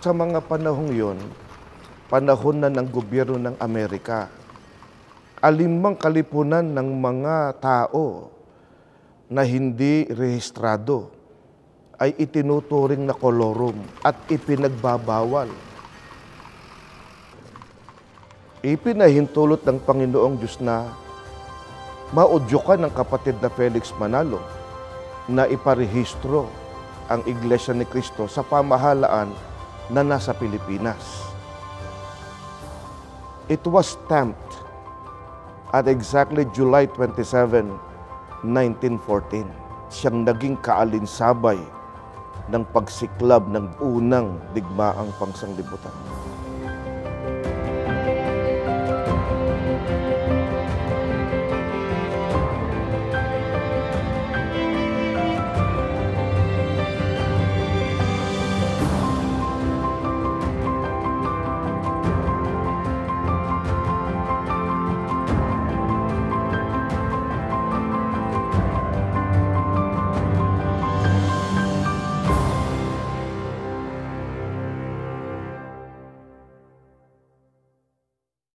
Sa mga panahong yon, panahon na ng gobyerno ng Amerika, alimang kalipunan ng mga tao na hindi rehistrado ay itinuturing na kolorum at ipinagbabawal. Ipinahintulot ng Panginoong Diyos na maudyukan ng kapatid na Felix Manalo na iparehistro ang Iglesia ni Cristo sa pamahalaan na nasa Pilipinas. It was stamped at exactly July 27, 1914. Siyang naging kaalinsabay ng pagsiklab ng unang digmaang pangsanglibutan.